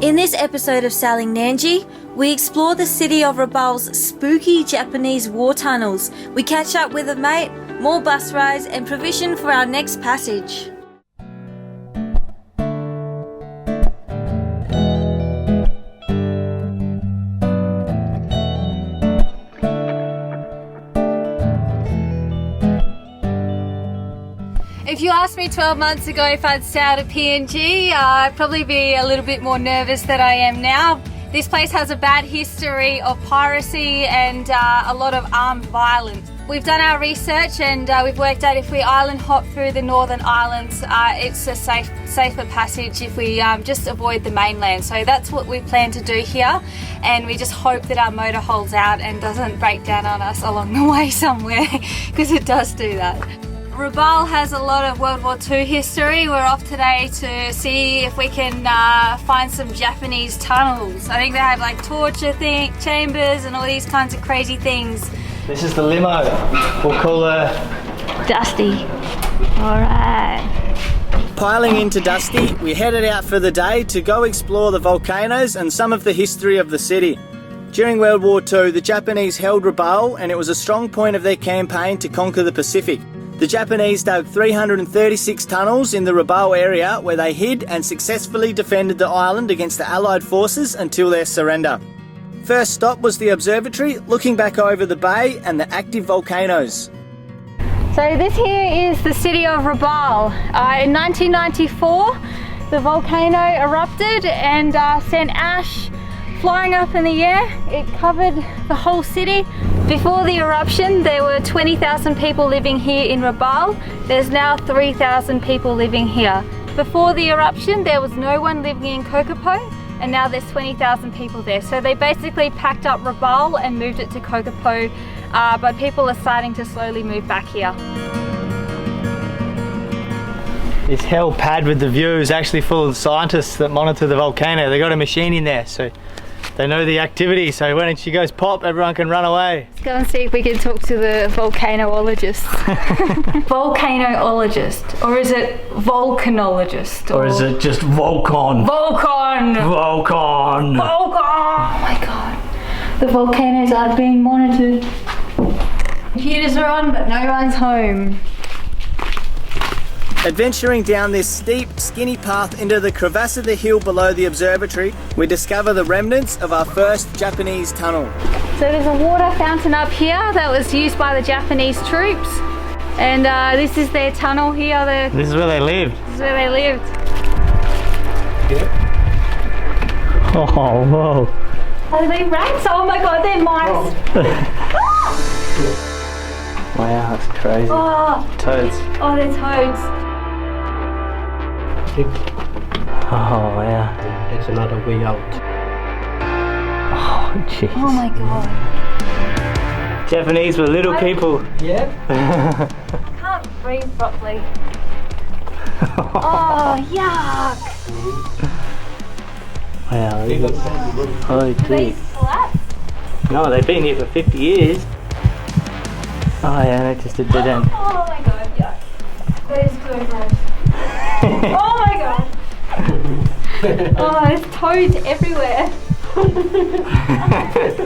In this episode of Sailing Nandji, we explore the city of Rabaul's spooky Japanese war tunnels. We catch up with a mate, more bus rides and provision for our next passage. If you asked me 12 months ago if I'd sailed a PNG, I'd probably be a little bit more nervous than I am now. This place has a bad history of piracy and a lot of armed violence. We've done our research and we've worked out if we island hop through the northern islands, it's a safer passage if we just avoid the mainland. So that's what we plan to do here, and we just hope that our motor holds out and doesn't break down on us along the way somewhere, because it does do that. Rabaul has a lot of World War II history. We're off today to see if we can find some Japanese tunnels. I think they have like torture chambers and all these kinds of crazy things. This is the limo. We'll call her Dusty. Alright. Piling into Dusty, we headed out for the day to go explore the volcanoes and some of the history of the city. During World War II, the Japanese held Rabaul, and it was a strong point of their campaign to conquer the Pacific. The Japanese dug 336 tunnels in the Rabaul area where they hid and successfully defended the island against the Allied forces until their surrender. First stop was the observatory, looking back over the bay and the active volcanoes. So this here is the city of Rabaul. In 1994, the volcano erupted and sent ash flying up in the air. It covered the whole city. Before the eruption, there were 20,000 people living here in Rabaul. There's now 3,000 people living here. Before the eruption, there was no one living in Kokopo, and now there's 20,000 people there. So they basically packed up Rabaul and moved it to Kokopo, but people are starting to slowly move back here. This helipad with the view is actually full of scientists that monitor the volcano. They got a machine in there, so they know the activity, so when she goes pop, everyone can run away. Let's go and see if we can talk to the volcanologist. Volcanologist, or is it volcanologist? Or is it just Volcon? Volcon! Volcon! Volcon! Oh my god, the volcanoes are being monitored. Computers are on, but no one's home. Adventuring down this steep, skinny path into the crevasse of the hill below the observatory, we discover the remnants of our first Japanese tunnel. So there's a water fountain up here that was used by the Japanese troops, and this is their tunnel here. This is where they lived. This is where they lived. Yeah. Oh, whoa. Are they rats? Oh my god, they're mice. Wow, that's crazy. Oh. Toads. Oh, they're toads. Oh wow. That's another way out. Oh jeez. Oh my god. Japanese were little people. Yeah. Can't breathe properly. Oh, yuck. Wow. Oh Do they dear. slap? No, they've been here for 50 years. Oh yeah, they're just a dead end. Oh my god, yuck. That is so gross. Oh my god. Oh, there's toads everywhere. There's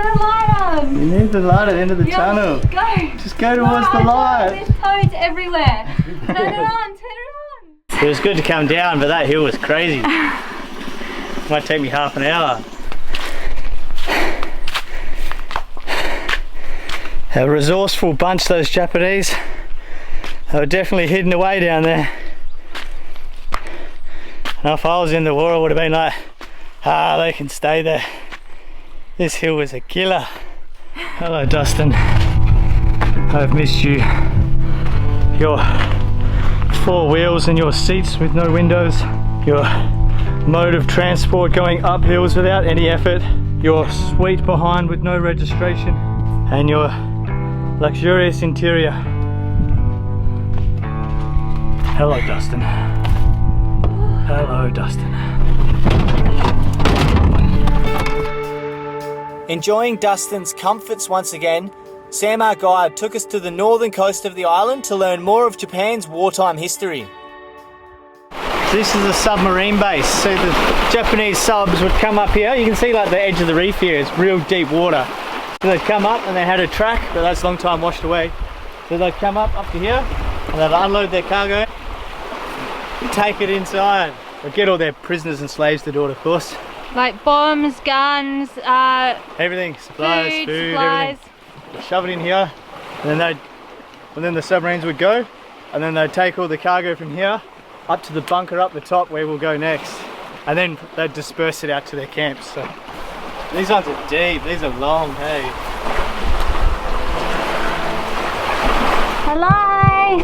a light on. You need the light at the end of the tunnel. Go. Just go towards the God, light. There's toads everywhere. Turn it on, turn it on. It was good to come down, but that hill was crazy. Might take me half an hour. A resourceful bunch, those Japanese. They were definitely hidden away down there. And if I was in the war, I would have been like, they can stay there. This hill was a killer. Hello, Dustin. I've missed you. Your 4 wheels and your seats with no windows. Your mode of transport going up hills without any effort. Your suite behind with no registration. And your luxurious interior. Hello, Dustin. Hello, Dustin. Enjoying Dustin's comforts once again, Sam, our guide, took us to the northern coast of the island to learn more of Japan's wartime history. This is a submarine base. So the Japanese subs would come up here. You can see like the edge of the reef here. It's real deep water. So they'd come up and they had a track, but that's a long time washed away. So they'd come up to here and they'd unload their cargo, take it inside. They'd get all their prisoners and slaves to do it, of course. Like bombs, guns, everything, supplies, food, supplies. everything. Shove it in here, and then the submarines would go, and then they'd take all the cargo from here up to the bunker up the top where we'll go next, and then they'd disperse it out to their camps. So these ones are deep, these are long, hey. Hello!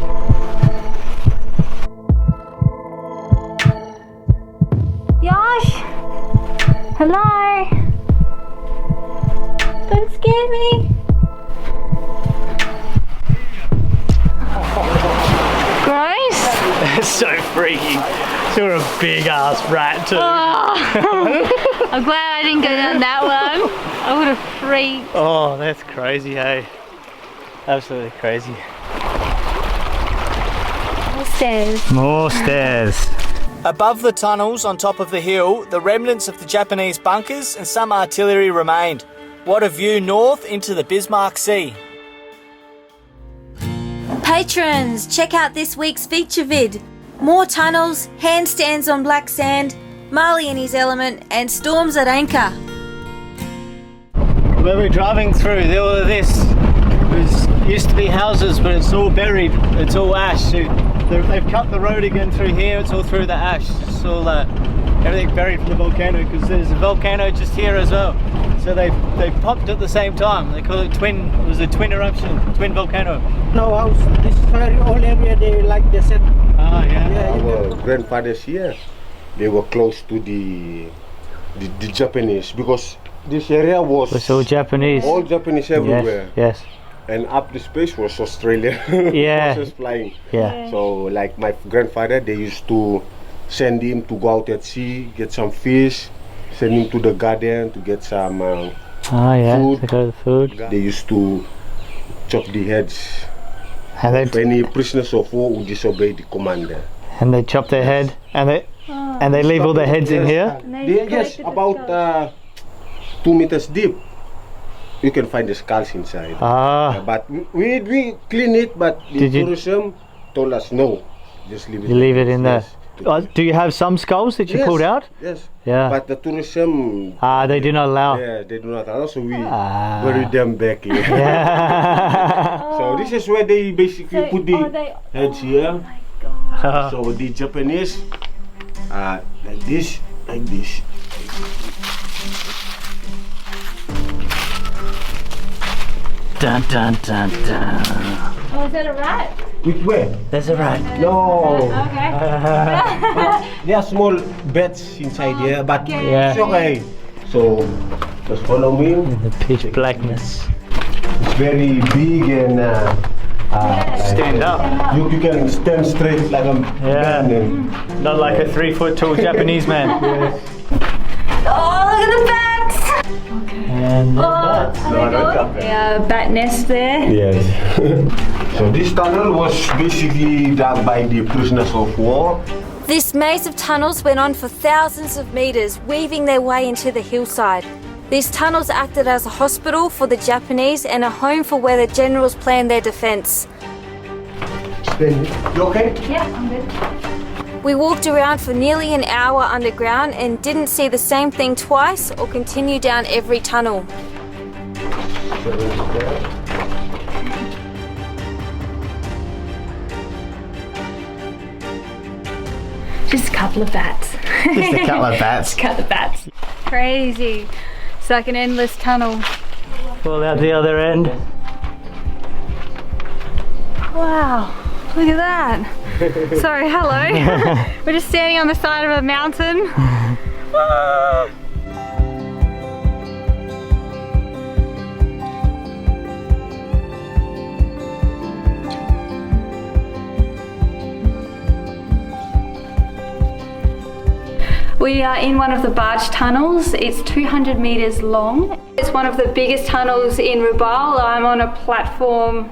Yosh! Hello! Don't scare me! Gross! That's so freaky. You're a big ass rat too. Oh. I'm glad I didn't go down that one. I would have freaked. Oh, that's crazy, hey. Absolutely crazy. More stairs. More stairs. Above the tunnels on top of the hill, the remnants of the Japanese bunkers and some artillery remained. What a view north into the Bismarck Sea. Patrons, check out this week's feature vid. More tunnels, handstands on black sand, Marley in his element, and storms at anchor. Where we're driving through, there was this. It used to be houses, but it's all buried. It's all ash. So they've cut the road again through here. It's all through the ash. It's all everything buried from the volcano, because there's a volcano just here as well. So they popped at the same time. They call it twin. It was a twin eruption, twin volcano. No house. This whole area they like the set. Ah, yeah. Our grandfathers here, they were close to the Japanese, because this area was It's all Japanese. all Japanese everywhere. Yes. And up the space was Australia. Yeah. Just flying. Yeah. So like my grandfather, they used to send him to go out at sea, get some fish, send him to the garden to get some food. They got the food. They used to chop the heads And of any prisoners of war who disobey the commander. they chop their head and they leave all their heads in here. Yes, about 2 meters deep. You can find the skulls inside. But we clean it, but the tourism told us no. Just leave it. You leave it in there. Yes. Do you have some skulls that you pulled out? Yes. Yeah. But the tourism, They do not allow. yeah, they do not allow, so we bury them back here. Yeah. So this is where they basically put the heads here. So the Japanese, like this. Dun dun dun dun. Oh, is that a rat? Which way? There's a rat. No. Okay. There are small beds inside here, but Yeah. it's okay. So just follow me. In the pitch blackness. It's very big and Stand up. you can stand straight like a man. And Not like a 3 foot tall Japanese man. Oh, look at the bats! And Yeah, bat nest there. yes. So this tunnel was basically dug by the prisoners of war. This maze of tunnels went on for thousands of meters, weaving their way into the hillside. These tunnels acted as a hospital for the Japanese and a home for where the generals planned their defense. You okay? Yeah, I'm good. We walked around for nearly an hour underground and didn't see the same thing twice or continue down every tunnel. Just a couple of bats. Just a couple of bats. Cut the bats. Crazy. It's like an endless tunnel. Pull out the other end. Wow, look at that. Sorry, hello. We're just standing on the side of a mountain. We are in one of the barge tunnels. It's 200 meters long. It's one of the biggest tunnels in Rabaul. I'm on a platform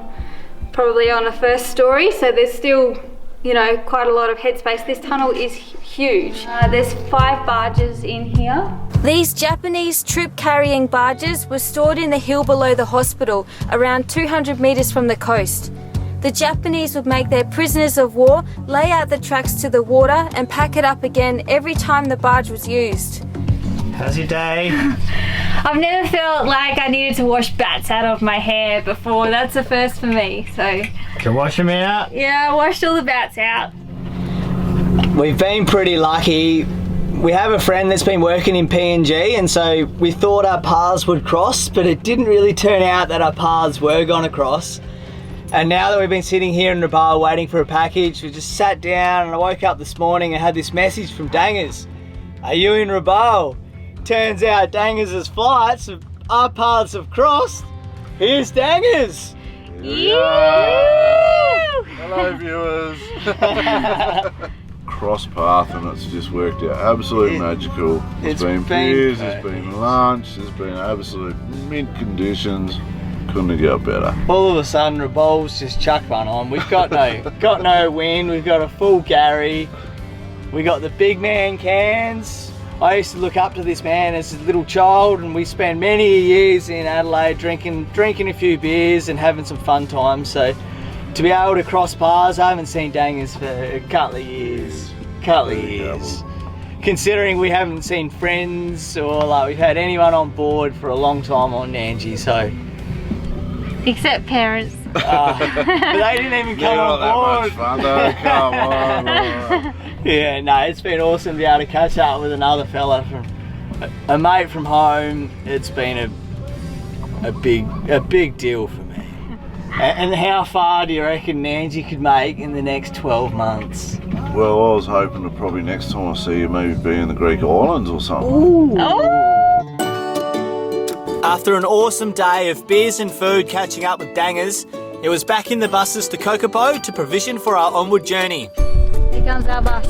probably on the first story, so there's still, you know, quite a lot of headspace. This tunnel is huge. There's 5 barges in here. These Japanese troop-carrying barges were stored in the hill below the hospital, around 200 metres from the coast. The Japanese would make their prisoners of war lay out the tracks to the water and pack it up again every time the barge was used. How's your day? I've never felt like I needed to wash bats out of my hair before. That's a first for me. So Can wash them out? yeah, I washed all the bats out. We've been pretty lucky. We have a friend that's been working in PNG, and so we thought our paths would cross, but it didn't really turn out that our paths were going to cross. And now that we've been sitting here in Rabaul waiting for a package, we just sat down and I woke up this morning and had this message from Dangers. Are you in Rabaul? Turns out Dangers' flights, our paths have crossed. Here's Dangers. Hello viewers. Cross path and it's just worked out absolutely magical. It's been beers, there's been lunch, there's been absolute mint conditions. Couldn't have got better. All of a sudden Rabaul's just chucked one on. We've got no wind, we've got a full Gary. We got the big man cans. I used to look up to this man as a little child, and we spent many years in Adelaide drinking a few beers and having some fun times. So to be able to cross paths, I haven't seen Dangers for a couple of years. Considering we haven't seen friends or like we've had anyone on board for a long time on Nandji, so. Except parents. But they didn't even come on board. That much fun though. Come on. Yeah, no, it's been awesome to be able to catch up with another fella from a mate from home. It's been a big deal for me. And how far do you reckon Nandji could make in the next 12 months? Well, I was hoping to probably next time I see you maybe be in the Greek islands or something. Ooh. Oh. After an awesome day of beers and food catching up with Dangers, it was back in the buses to Kokopo to provision for our onward journey. Here comes our bus.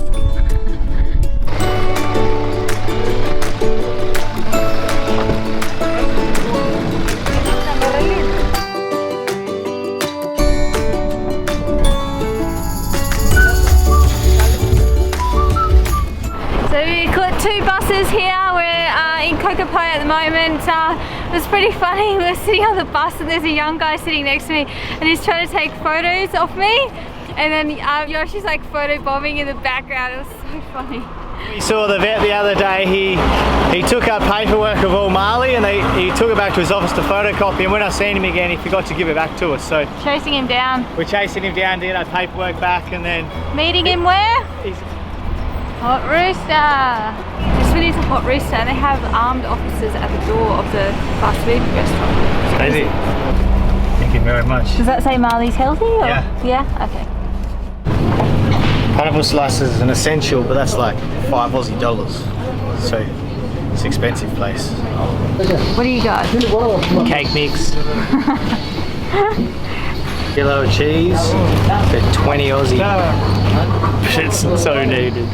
So we got 2 buses here. We're in Kokopo at the moment. It was pretty funny. We were sitting on the bus and there's a young guy sitting next to me and he's trying to take photos of me. And then Yoshi's like photo bombing in the background. It was so funny. We saw the vet the other day. He took our paperwork of all Marley and he took it back to his office to photocopy, and when I seen him again he forgot to give it back to us. So Chasing him down. we're chasing him down to get our paperwork back, and then Meeting him where? he's Hot Rooster. This one is a Hot Rooster and they have armed officers at the door of the fast food restaurant. crazy. Thank you very much. Does that say Marley's healthy? Or? Yeah. Yeah? Okay. Pineapple slices is an essential, but that's like $5 Aussie. So it's an expensive place. What do you got? Cake mix. Yellow cheese for 20 Aussie. It's so needed.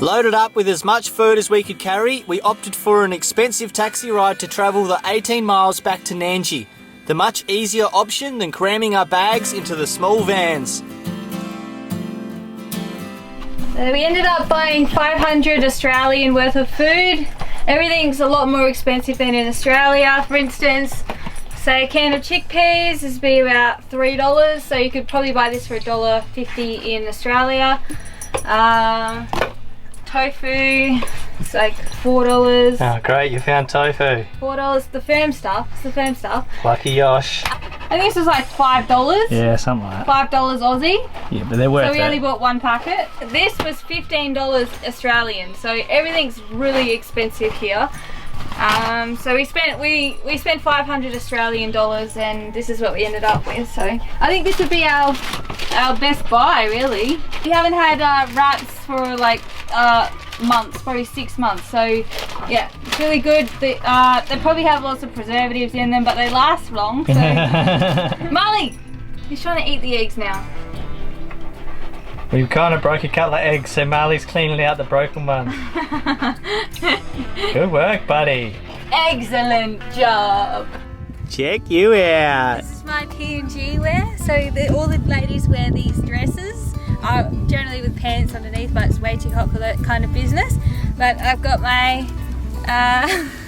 Loaded up with as much food as we could carry, we opted for an expensive taxi ride to travel the 18 miles back to Nandji. The much easier option than cramming our bags into the small vans. So we ended up buying 500 Australian worth of food. Everything's a lot more expensive than in Australia. For instance, say a can of chickpeas is be about $3, so you could probably buy this for $1.50 in Australia. Tofu, it's like $4. Oh great, you found tofu. $4, the firm stuff. It's the firm stuff. Lucky Yosh. I think this was like $5. Yeah, something like that. $5 Aussie. Yeah, but they're worth So we it. only bought 1 packet. This was $15 Australian, so everything's really expensive here. So we spent 500 Australian dollars, and this is what we ended up with. So I think this would be our best buy, really. We haven't had wraps for like months, probably 6 months. So yeah, it's really good. They probably have lots of preservatives in them, but they last long. So Marley, he's trying to eat the eggs now. We've kind of broke a couple of eggs, so Marley's cleaning out the broken ones. Good work, buddy. Excellent job. Check you out. This is my PNG wear. So all the ladies wear these dresses. generally with pants underneath, but it's way too hot for that kind of business. But I've got my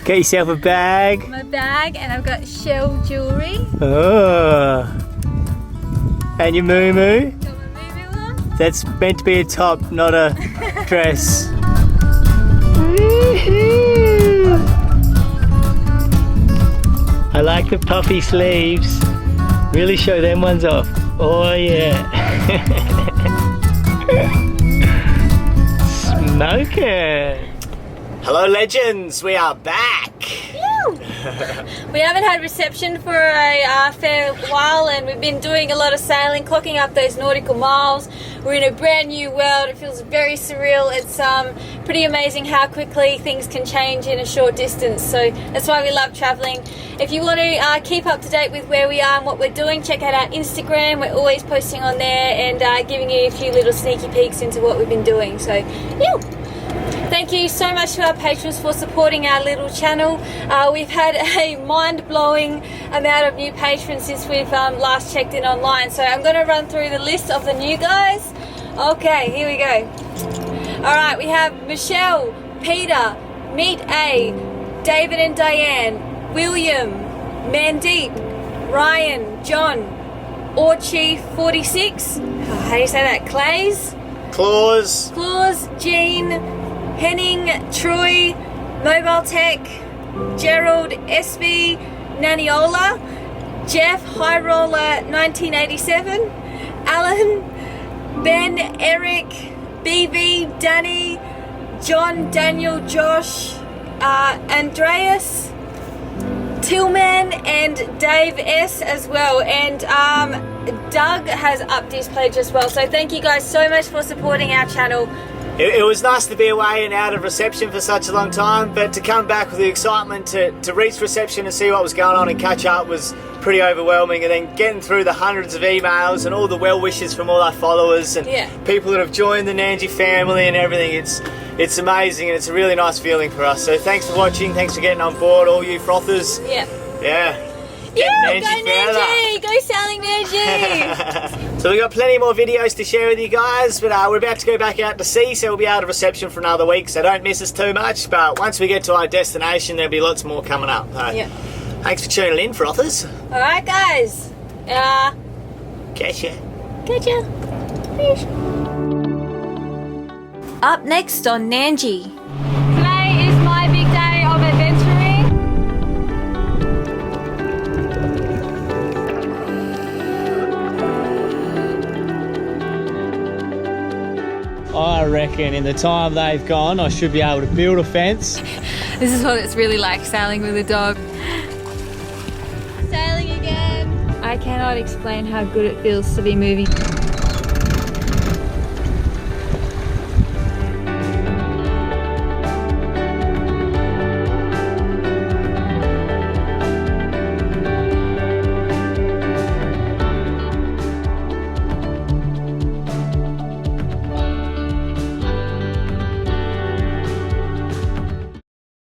Get yourself a bag. my bag, and I've got shell jewellery. Oh. And your moo-moo. Got my moo-moo on. That's meant to be a top, not a dress. I like the puffy sleeves. Really show them ones off. Oh yeah. Smoking. Hello legends, we are back. We haven't had reception for a fair while, and we've been doing a lot of sailing, clocking up those nautical miles. We're in a brand new world. It feels very surreal. It's pretty amazing how quickly things can change in a short distance. So that's why we love traveling. If you want to keep up to date with where we are and what we're doing, check out our Instagram. We're always posting on there and giving you a few little sneaky peeks into what we've been doing. So, yeah. Thank you so much to our patrons for supporting our little channel. We've had a mind-blowing amount of new patrons since we've last checked in online. So I'm going to run through the list of the new guys. Okay, here we go. Alright, we have Michelle, Peter, Meet A, David and Diane, William, Mandeep, Ryan, John, Orchie46, how do you say that, Clays, Claws, Jean, Henning, Troy, Mobile Tech, Gerald, SB, Naniola, Jeff, High Roller 1987, Alan, Ben, Eric, BB, Danny, John, Daniel, Josh, Andreas, Tillman, and Dave S as well. And Doug has upped his pledge as well. So thank you guys so much for supporting our channel. It was nice to be away and out of reception for such a long time, but to come back with the excitement to reach reception and see what was going on and catch up was pretty overwhelming. And then getting through the hundreds of emails and all the well wishes from all our followers and people that have joined the Nandji family and everything, it's amazing, and it's a really nice feeling for us. So thanks for watching, thanks for getting on board, all you frothers. Yeah. Get Go Nandji Nandji! Go Sailing Nandji! So we've got plenty more videos to share with you guys, but we're about to go back out to sea, so we'll be out of reception for another week, so don't miss us too much. But once we get to our destination, there'll be lots more coming up. So thanks for tuning in, frothers. Alright guys. Catch ya. Fish. Up next on Nandji. Today is my big day of adventuring. I reckon in the time they've gone, I should be able to build a fence. This is what it's really like sailing with a dog. Sailing again. I cannot explain how good it feels to be moving.